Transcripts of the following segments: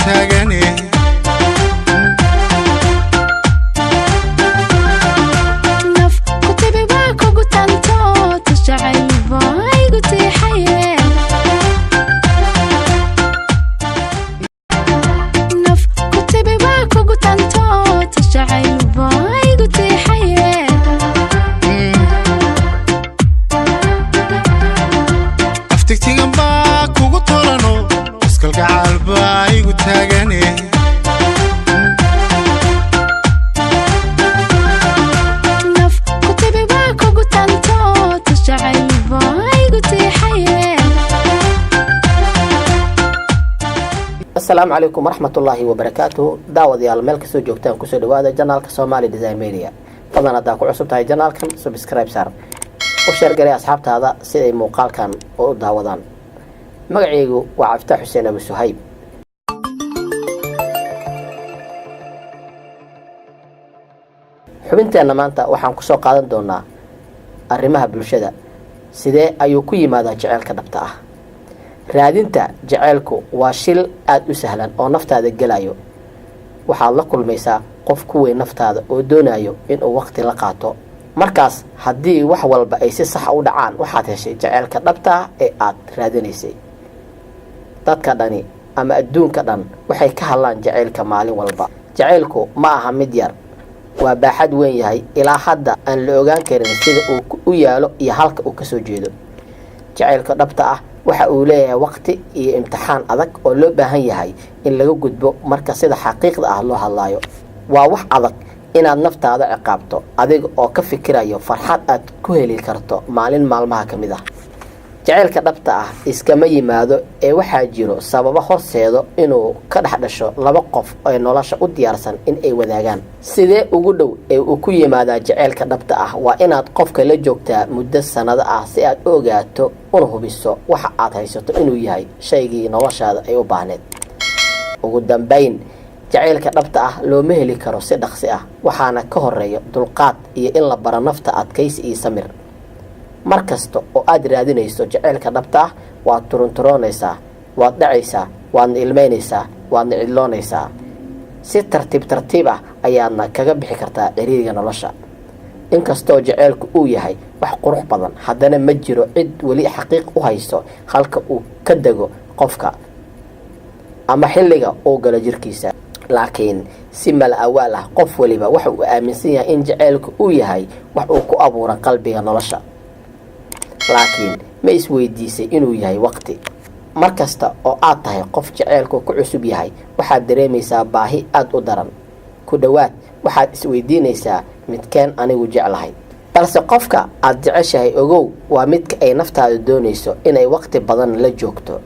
taagane naf kutibi baa kugu tanto tashacayl baa igu tiixaye naf kutibi baa kugu tanto tashacayl baa igu tiixaye aftigtigan baa kugu tolano iskalgacal baa igu taagane naf kutibi baa kugu tanto tashacayl baa igu tiixaye السلام عليكم ورحمة الله وبركاته دعوة ديال ملك سو جوجتان كسو دوادا جنالك سومالي ديزاين ميديا فضلا داكو عصب تاي جنالكن سبسكرايب سار وشير قري أصحاب هذا سيدي موقال كان او داودان مقعيقو وعفتح حسين أبو سهيب xubinteena maanta waxaan ku soo qaadan doonaa arrimaha bulshada sidee ayuu ku yimaadaa jaceylka dhabta ah raadinta jaceylku waa shil aad u sahlan oo naftaada gelayo waxaad la kulmaysaa qof ku weyn naftaada oo doonayo inuu waqti la qaato markaas haddii wax walba ay si sax u dhacaan waxaad heshay jaceylka dhabta ah ee aad raadinaysay dadka dhani ama adduunka dhan waxay ka hadlaan jaceylka maalin walba jaceylku ma aha mid yar waa baaxad weyn yahay ilaa hadda aan la ogaan karin sida uu u yaalo iyo halka uu ka soo jeedo jaceylka dhabta ah waxa uu leeyahay waqti iyo imtixaan adag oo loo baahan yahay in laga gudbo marka sida xaqiiqda ah loo hadlayo waa wax adag inaad naftaada ciqaabto adiga oo ka fikirayo farxad aad ku heli karto maalin maalmaha ka mid ah jaceylka dhabta ah iskama yimaado ee waxaa jiro sababo horseedo inuu ka dhex dhasho laba qof oo nolosha u diyaarsan in ay wadaagaan sidee ugu dhow ee uu ku yimaadaa jaceylka dhabta ah waa inaad qofka la joogtaa muddo sanado ah si aad u ogaato una hubiso waxa aad haysato inuu yahay shaygii noloshaada ay u baahneed ugu dambayn jaceylka dhabta ah looma heli karo si dhaqsi ah waxaana ka horeeya dulqaad iyo in la baro nafta adkaysi iyo samir markasta oo aad raadinayso jaceylka dhabta ah waad turunturoonaysaa waad dhacaysaa waadna ilmeynaysaa waadna cidloonaysaa si tartiib ah ayaadna kaga bixi kartaa ciriiriga nolosha inkastoo jaceylku uu yahay wax qurux badan haddana ma jiro cid weli xaqiiq u hayso halka uu ka dego qofka ama xilliga uu galo jirkiisa laakiin si mal awaal ah qof waliba waxa uu aaminsan yahay in jaceylku uu yahay wax uu ku abuuran qalbiga nolosha laakiin ma isweydiisay inuu yahay waqti markasta oo aad tahay qof jaceylku ku cusub yahay waxaad dareemaysaa baahi aad u daran ku dhowaad waxaad isweydiinaysaa midkeen anigu jeclahay balse qofka aad jeceshahay ogow waa midka ay naftaada doonayso inay waqti badan la joogto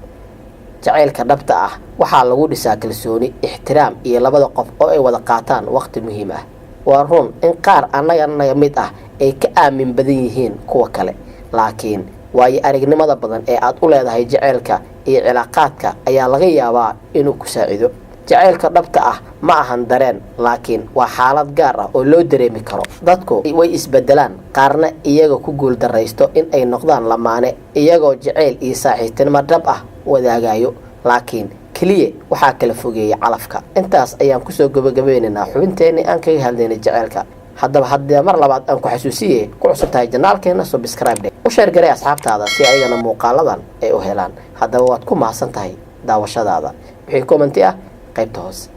jaceylka dhabta ah waxaa lagu dhisaa kalsooni ixtiraam iyo labada qof oo ay wada qaataan waqti muhiim ah waa run in qaar annaga mid ah ay ka aamin badan yihiin kuwa kale laakiin waayo aragnimada badan ee aad u leedahay jaceylka iyo cilaaqaadka ayaa laga yaabaa inuu ku saacido jaceylka dhabta ah ma ahan dareen laakiin waa xaalad gaar ah oo loo dareemi karo dadku way isbedelaan qaarna iyaga ku guuldaraysto in ay noqdaan lamaane iyagoo jaceyl iyo saaxiibtinimo dhab ah wadaagayo laakiin kaliya waxaa kala fogeeyay calafka intaas ayaan kusoo gabagabeynaynaa xubinteennii aan kaga hadlaynay jaceylka haddaba haddii mar labaad aan ku xasuusiye ku cusub tahay janaalkeena subscribe u sheer garay asxaabtaada si ayagana muuqaaladan ay u helaan haddaba waad ku mahadsan tahay daawashadaada wixii commenti ah qaybta hoose